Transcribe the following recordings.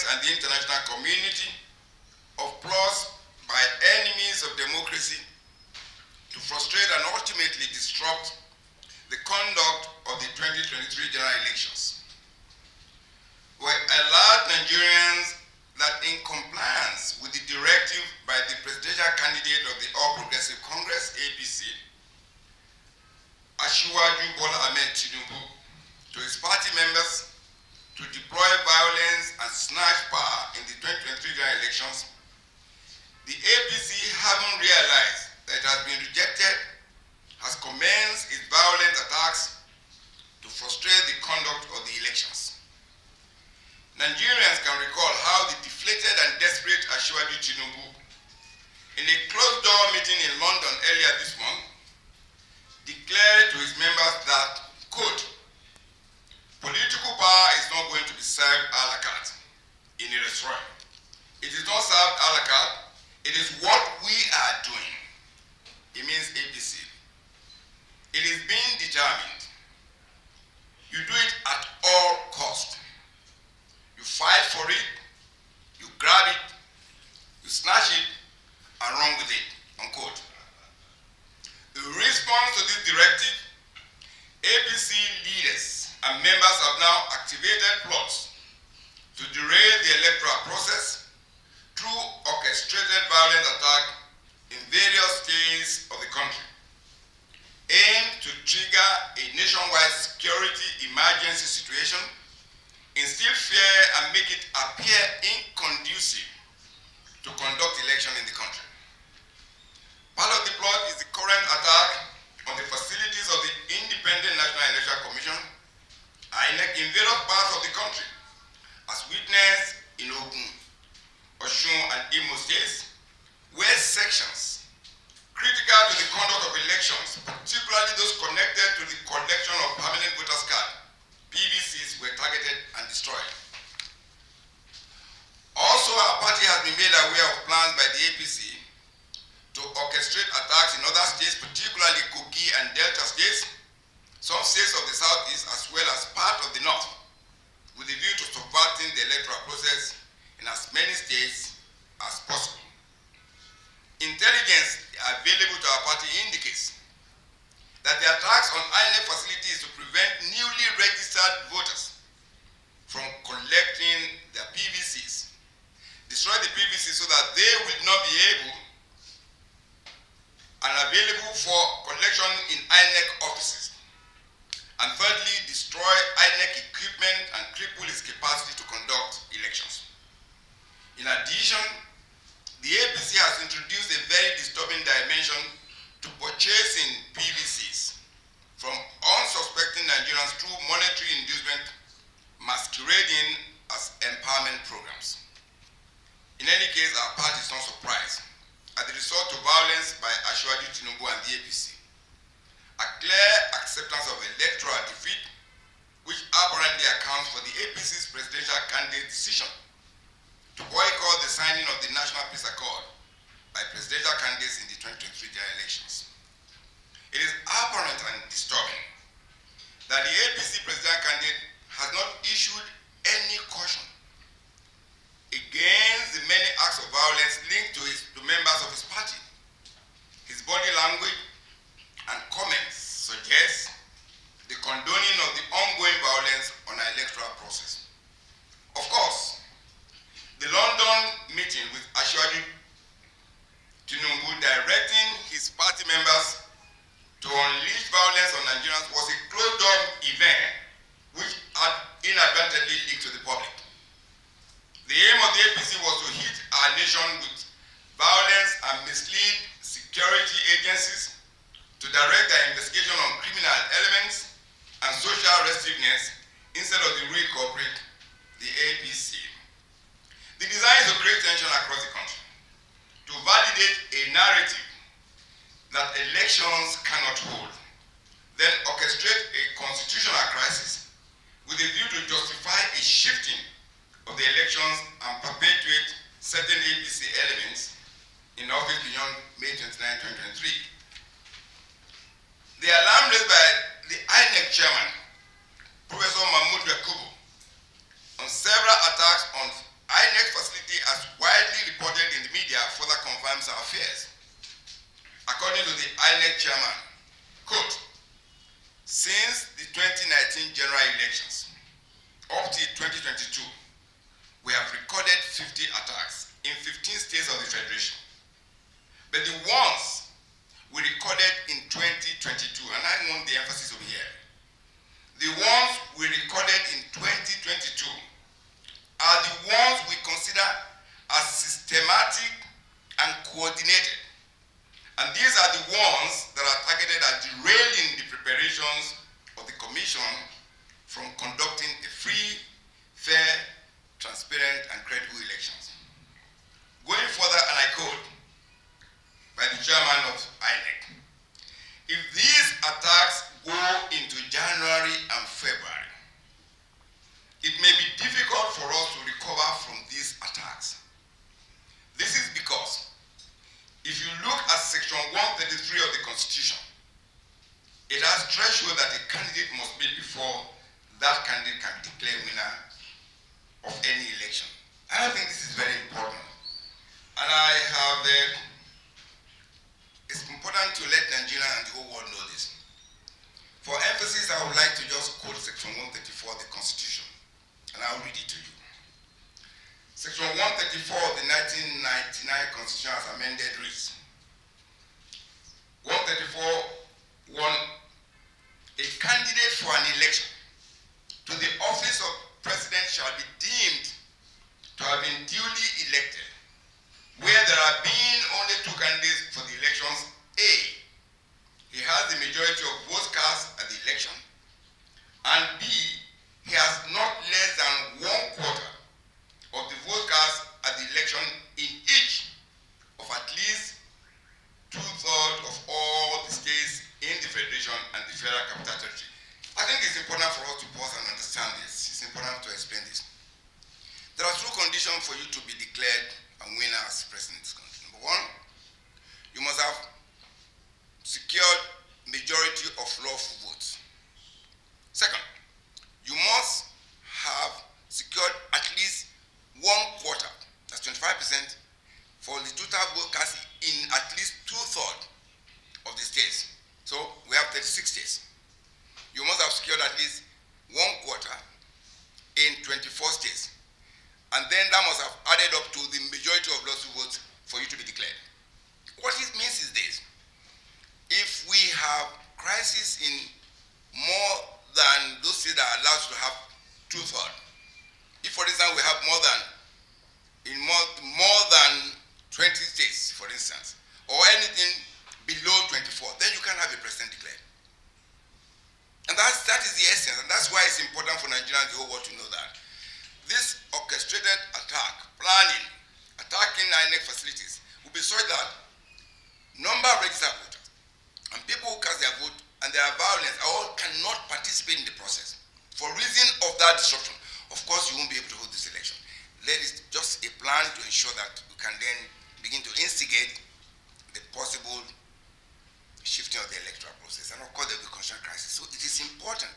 and the international community of plots by enemies of democracy to frustrate and ultimately disrupt the conduct of the 2023 general elections. We alert Nigerians that in compliance with the directive by the presidential candidate of the All Progressive Congress, APC, Bola TINUBU, to his party members to deploy violence and snatch power in the 2023 general elections, the APC, having realized that it has been rejected, has commenced its violent attacks to frustrate the conduct of the elections. Nigerians can recall how the deflated and desperate TINUBU, in a closed-door meeting in London earlier this month, declared to his members that, quote, political power is not going to be served a la carte in a restaurant. It is not served a la carte. It is what we are doing. It means APC. It is being determined. You do it at all cost. You fight for it, you grab it, you snatch it, and run with it, unquote. In response to this directive, APC leaders and members have now activated plots to derail the electoral process through orchestrated violent attack in various states of the country, aimed to trigger a nationwide security emergency situation, instill fear, and make it appear inconducive to conduct election in the country. Part of the plot is the current attack on the facilities of the Independent National Electoral Commission, INEC, in various parts of the country, as witnessed in Ogun, Osun, and Imo states, where sections critical to the conduct of elections, particularly those connected to the collection of permanent voters' cards, PVCs, were targeted and destroyed. Also, our party has been made aware of plans by the APC to orchestrate attacks in other states, particularly Kogi and Delta states, some states of the southeast as well as part of the north, with a view to subverting the electoral process in as many states as possible. Intelligence available to our party indicates that the attacks on INEC facilities to prevent newly registered voters from collecting their PVCs, destroy the PVCs so that they will not be able and available for collection in INEC offices, and thirdly, destroy INEC equipment and cripple its capacity to conduct elections. In addition, the APC has introduced a very disturbing dimension to purchasing PVCs from unsuspecting Nigerians through monetary inducement masquerading as empowerment programs. In any case, our party is not surprised at the resort to violence by TINUBU and the APC. A clear acceptance of electoral defeat, which apparently accounts for the APC's presidential candidate's decision to boycott the signing of the National Peace Accord by presidential candidates in the 2023 general elections. It is apparent and disturbing that the APC presidential candidate has not issued any caution against the many acts of violence linked to members of his party. His body language and comments suggest the condoning of the ongoing violence on our electoral process. Of course, the London meeting with TINUBU directing his party members to unleash violence on Nigerians was a closed-door event which had inadvertently leaked to the public. The aim of the APC was to hit our nation with violence and mislead security agencies to direct their investigation on criminal elements and social restiveness instead of the real culprit, the APC. The design is to create tension across the country, to validate a narrative that elections cannot hold, then orchestrate a constitutional crisis with a view to justify a shifting of the elections and perpetuate certain APC elements in office beyond May 29, 2023. The alarm raised by the INEC chairman, Professor Mahmoud Yakubu, on several attacks on confirms our fears. According to the INEC chairman, quote, since the 2019 general elections up to 2022, we have recorded 50 attacks in 15 states of the Federation. But the ones we recorded in 2022, and I want the emphasis over here, the ones we recorded in 2022 are the ones we consider as systematic and coordinated. And these are the ones that are targeted at derailing the preparations of the Commission from conducting a free, fair, transparent, and credible elections. Going further, and I quote, by the chairman of INEC, if these attacks go into January and February, it may be difficult for us to recover from these attacks. This is because if you look at section 133 of the Constitution, it has threshold that a candidate must be before that candidate can be declared winner of any election. And I think this is very important. And I have, it's important to let Nigeria and the whole world know this. For emphasis, I would like to just quote section 134 of the Constitution, and I'll read it to you. Section 134 of the 1999 Constitution as amended reads, 134, 1, a candidate for an election to the office of president shall be deemed to have been duly elected, where there have been only two candidates for the elections. A, he has the majority of votes cast at the election, and B, he has not less than 1/4 of the votes cast at the election in each of at least 2/3 of all the states in the Federation and the Federal Capital Territory. I think it's important for us to pause and understand this. It's important to explain this. There are two conditions for you to be declared a winner as president in this country. Number one, you must have secured majority of lawful votes. Second, you must have secured at least 1/4, that's 25%, for the total vote cast in at least 2/3 of the states. So we have 36 states. You must have secured at least 1/4 in 24 states. And then that must have added up to the majority of lawful votes for you to be declared. What it means is this: if we have crisis in more than those states that are allowed to have 2/3, if for instance we have more than 20 states, for instance, or anything below 24, then you can't have a president declared. And that is the essence, and that's why it's important for Nigeria and the whole world to know that this orchestrated attack, planning, attacking INEC facilities will be such that number of registered voters and people who cast their vote and their violence all cannot participate in the process. For reason of that disruption, of course you won't be able to hold this election. There is just a plan to ensure that we can then begin to instigate the possible shifting of the electoral process. And of course there will be constitutional crisis. So it is important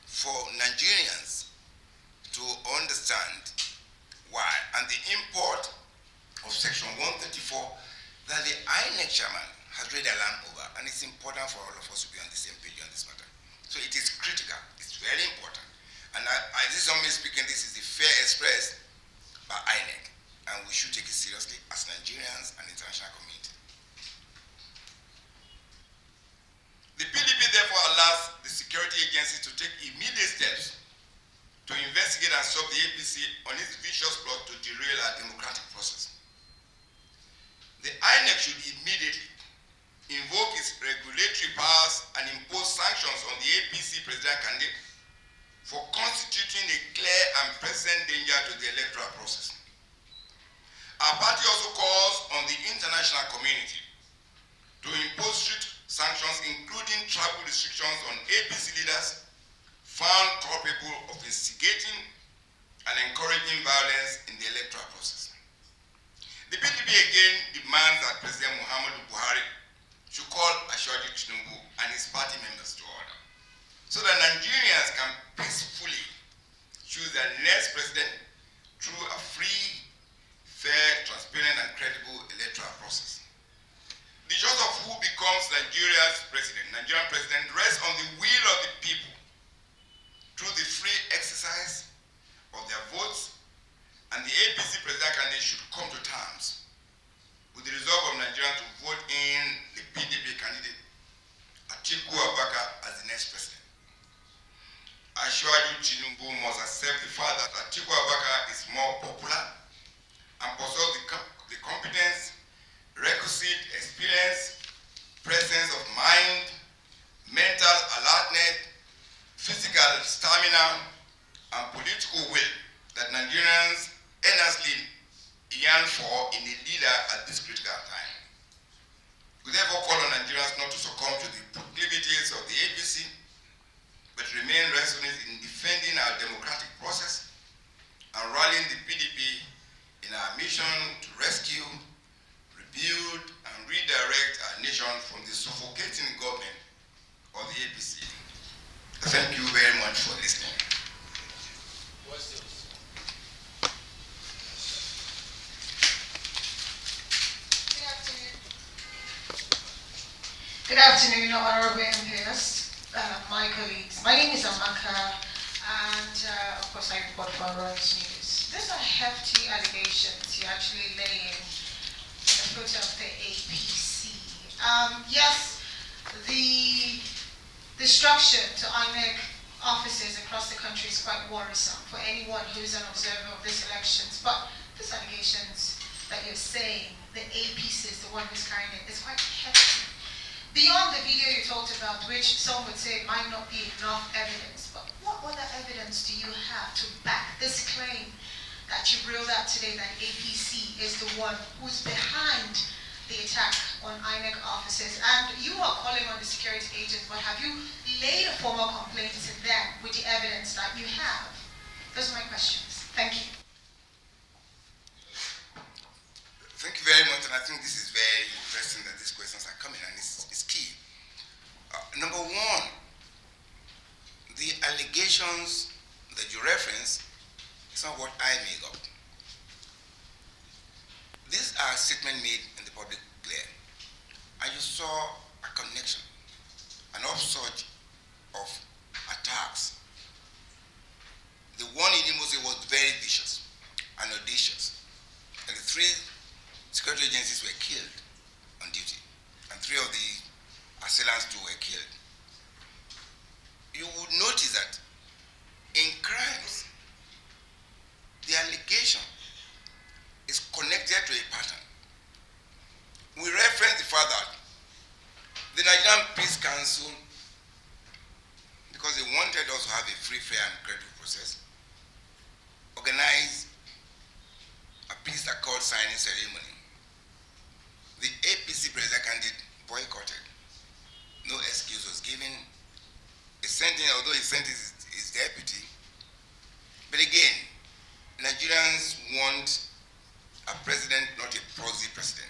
for Nigerians to understand why, and the import of section 134 that the INEC chairman has read alarm over, and it's important for all of us to be on the same page on this matter. So it is critical, it's very important. And this is only speaking, this is the fear expressed by INEC, and we should take it seriously as Nigerians and international community. The PDP therefore allows the security agencies to take immediate steps to investigate and stop the APC on its vicious plot to derail our democratic process. The INEC should immediately invoke its regulatory powers and impose sanctions on the APC president candidate for constituting a clear and present danger to the electoral process. Our party also calls on the international community to impose strict sanctions, including travel restrictions on APC leaders found culpable of instigating and encouraging violence in the electoral process. The PDP again demands that President Muhammadu Buhari should call Ashwaji TINUBU and his party members to order, so that Nigerians can peacefully choose their next president through a free, fair, transparent, and credible electoral process. Nigerian president, rests on the will of the people through the free exercise of their votes, and the APC presidential candidate should come to terms with the resolve of Nigerians to vote in the PDP candidate, Atiku Abubakar, as the next president. Ashwaju Tinubu must accept the fact that Atiku Abubakar is more popular and possesses the competence, requisite experience, presence of mind, mental alertness, physical stamina, and political will that Nigerians earnestly yearn for in a leader at this critical time. We therefore call on Nigerians not to succumb to the proclivities of the APC, but remain resolute in defending our democratic process and rallying the PDP in our mission to rescue, rebuild, and redirect our nation from the suffocating government of the APC. Thank you very much for listening. Good afternoon, honorable MPs, my colleagues. My name is Amaka, and of course I report for Royals News. These are hefty allegations you're actually laying in the foot of the APC. Yes, the destruction to INEC offices across the country is quite worrisome for anyone who's an observer of these elections, but these allegations that you're saying the APC is the one who's carrying it is quite hefty. Beyond the video you talked about, which some would say might not be enough evidence, but what other evidence do you have to back this claim that you reeled out today that APC is the one who's behind the attack on INEC offices? And you are calling on the security agents, but have you laid a formal complaint to them with the evidence that you have? Those are my questions. Thank you. Thank you very much, and I think this is very interesting that these questions are coming, and it's key. Number one, the allegations that you reference is not what I make up. These are statements made in the public glare, and you saw a connection, an upsurge of attacks. The one in Imo State was very vicious and audacious, and the three security agencies were killed on duty, and three of the assailants too were killed. You would notice that in crimes, the allegation is connected to a pattern. We reference the fact that the Nigerian Peace Council, because they wanted us to have a free, fair, and credible process, organized a peace accord signing ceremony. The APC presidential candidate boycotted. No excuse was given. Although he sent his deputy. But again, Nigerians want a president, not a proxy president.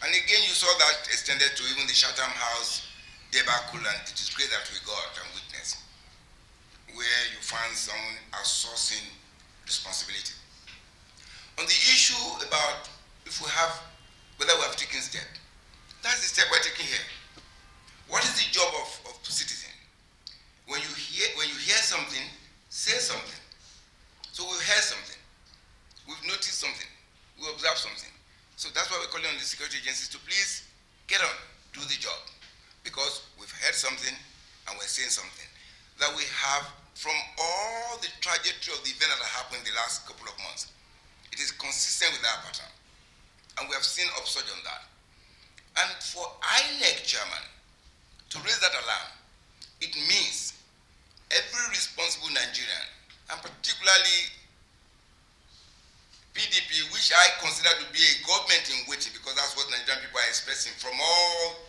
And again, you saw that extended to even the Chatham House debacle and the disgrace that we got and witnessed, where you find someone outsourcing responsibility. On the issue about whether we have taken step, that's the step we're taking here. What is the job of citizen? When you hear something, say something. So we've heard something, we've noticed something, we observed something. So that's why we're calling on the security agencies to please get on, do the job. Because we've heard something and we're saying something. That we have, from all the trajectory of the event that happened in the last couple of months, it is consistent with our pattern. And we have seen upsurge on that. And for INEC chairman to raise that alarm, it means every responsible Nigerian, and particularly PDP, which I consider to be a government in waiting, because that's what Nigerian people are expressing from all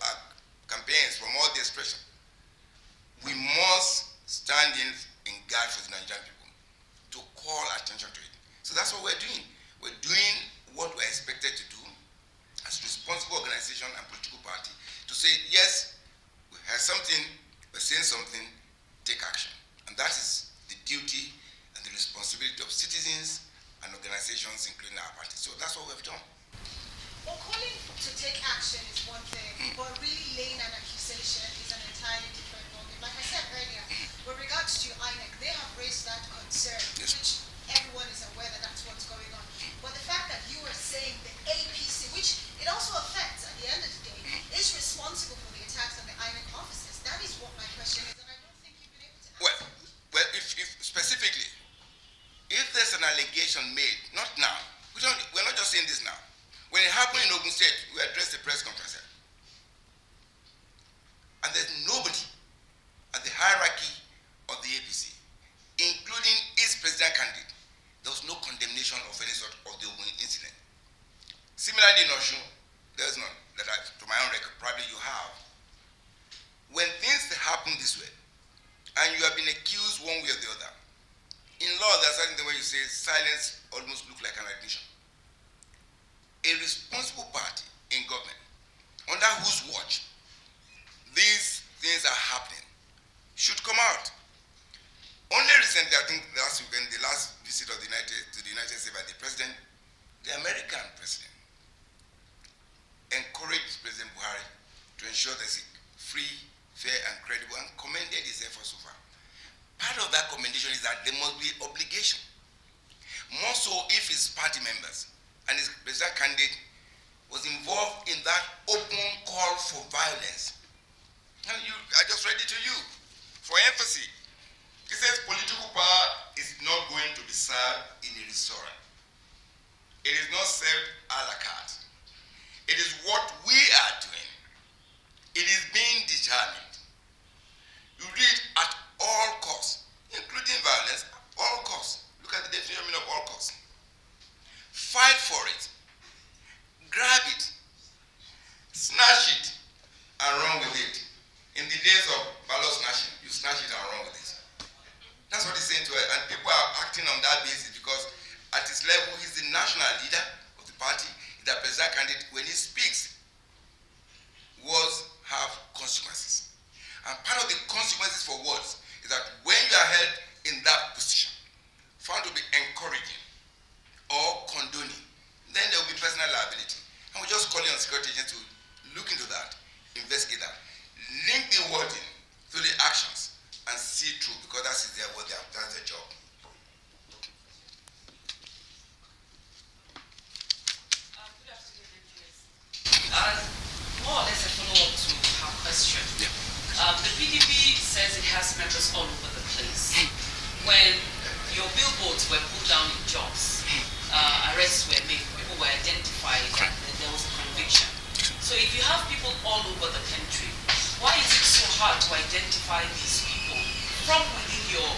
campaigns, from all the expression. We must stand in guard for the Nigerian people to call attention to it. So that's what we're doing. We're doing what we're expected to do as a responsible organization and political party to say, yes, we have something, we're saying something, take action. And that is the duty and the responsibility of citizens and organizations, including our party. So that's what we've done. Well, calling to take action is one thing, but really responsible for the attacks on the INEC offices? That is what my question is, and I don't think you've been able to answer. Well, if specifically, if there's an allegation made, not now, we're not just saying this now. When it happened in Ogun State, we addressed the press conference. And there's nobody at the hierarchy of the APC, including its president candidate, there was no condemnation of any sort of the Ogun incident. Similarly in Osun, there's none that to my own record, probably you have. When things happen this way, and you have been accused one way or the other, in law there's certain things where you say silence almost looks like an admission. A responsible party in government, under whose watch these things are happening, should come out. Only recently, I think last weekend, the last visit of the United States by the president, the American president encouraged President Buhari to ensure there's a free, fair, and credible, and commended his efforts so far. Part of that commendation is that there must be obligation. More so if his party members and his president candidate was involved in that open call for violence. And I just read it to you for emphasis. It says political power is not going to be served in a restaurant. It is not served a la carte. It is what we are doing. It is being determined. You read at all costs, including violence, all costs. Look at the definition of all costs. Fight for it. Grab it. Snatch it and run with it. In the days of ballot snatching, you snatch it and run with it. That's what he's saying to us, and people are acting on that basis because at his level, he's the national leader of the party, he's the president candidate. When he speaks, words have consequences. And part of the consequences for words is that when you are held in that position, found to be encouraging or condoning, then there will be personal liability. And we're just calling on security agents to look into that, investigate that, link the wording to the actions, and see through, because that's their work, that's their job. Good afternoon, MPS. More or less a follow-up to her question. Yeah. The PDP says it has members all over the place. When your billboards were put down in jobs, arrests were made, people were identified, and there was a conviction. So if you have people all over the country, why is it so hard to identify these people from within your...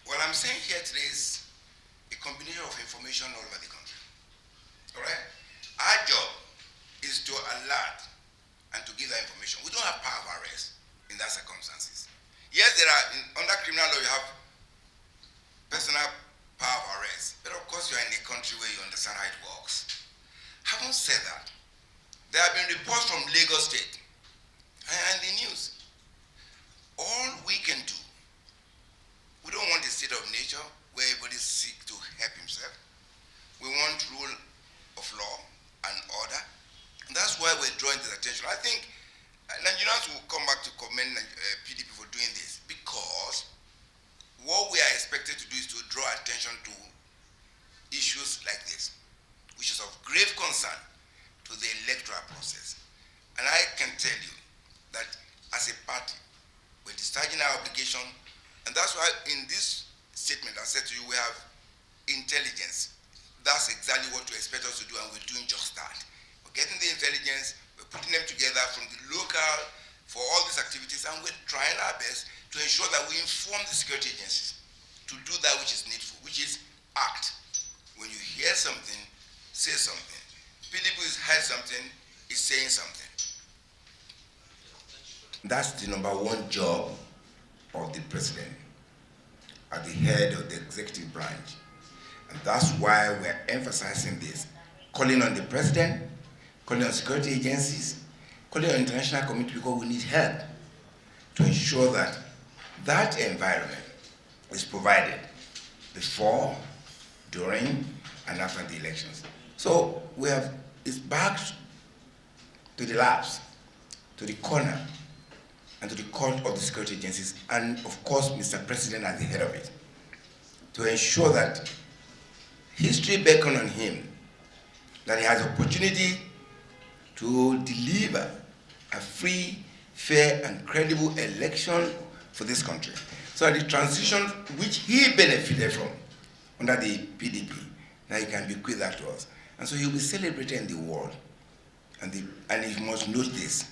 What I'm saying here today is a combination of information all over the country. All right? Our job is to alert and to give that information. We don't have power of arrest in that circumstances. Yes, there are, under criminal law, you have personal power of arrest. But of course, you're in a country where you understand how it works. Having said that, there have been reports from Lagos State and the news. All we can do, we don't want a state of nature where everybody seeks to help himself. We want rule of law and order. And that's why we're drawing this attention. I think Nigerians will come back to commend PDP for doing this, because what we are expected to do is to draw attention to issues like this, which is of grave concern to the electoral process. And I can tell you that as a party, we're discharging our obligation, and that's why in this statement I said to you, we have intelligence. That's exactly what you expect us to do, and we're doing just that. We're getting the intelligence, we're putting them together from the local for all these activities, and we're trying our best to ensure that we inform the security agencies to do that which is needful, which is act. When you hear something, say something. PDP has heard something, is saying something. That's the number one job of the president at the head of the executive branch. And that's why we're emphasizing this, calling on the president, calling on security agencies, calling on international community, because we need help to ensure that that environment is provided before, during, and after the elections. So we have, it's back to the labs, to the corner, and to the call of the security agencies, and of course, Mr. President at the head of it, to ensure that history beckons on him, that he has opportunity to deliver a free, fair, and credible election for this country. So the transition which he benefited from under the PDP, now he can bequeath that to us. And so he'll be celebrated in the world. And you must note this.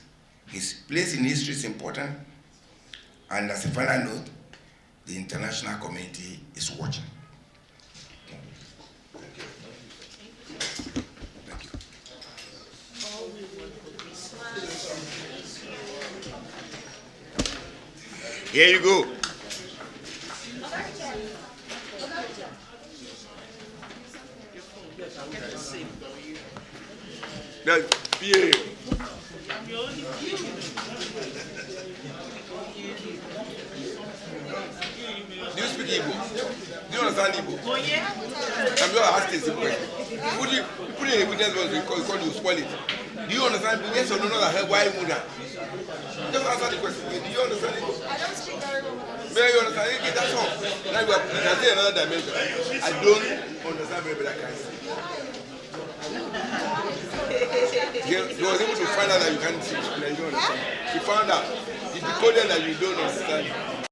His place in history is important. And as a final note, the international community is watching. Thank you. Here you go. Now, PA. Do you speak Igbo? Do you understand Igbo? Oh, yeah. I'm just asking a question. Put in a witness box because you spoil it. Do you understand? Yes or no? Why Muda? Just answer the question. Do you understand it? I don't speak very well. Maybe you understand it? That's all. Now you can say another dimension. I don't understand very well. He was able to find out that you can't teach, that you don't understand. He found out. He decoded that you don't understand.